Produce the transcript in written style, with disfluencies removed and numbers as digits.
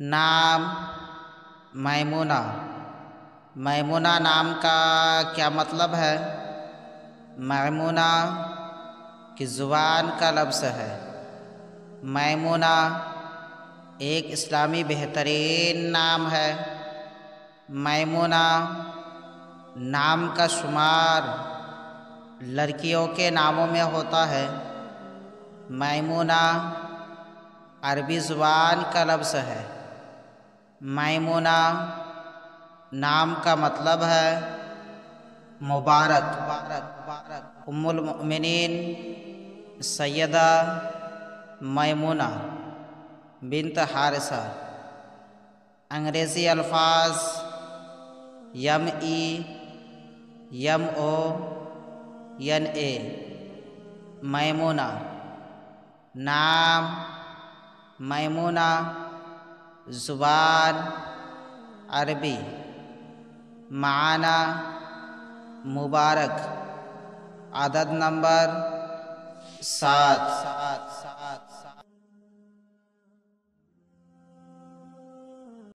नाम मैमुना। मैमुना नाम का क्या मतलब है? मैमुना की ज़ुबान का लफ्ज़ है। मैमुना एक इस्लामी बेहतरीन नाम है। मैमुना नाम का शुमार लड़कियों के नामों में होता है। मैमुना अरबी ज़ुबान का लफ्ज़ है। मैमुना नाम का मतलब है मुबारक। उम्मुल मुमिनीन सैयदा मैमुना बिन्त हारिसा। अंग्रेज़ी अल्फाज MEMONA मैमुना। नाम मैमुना, ज़ुबान अरबी, माना मुबारक। अदद नंबर 7।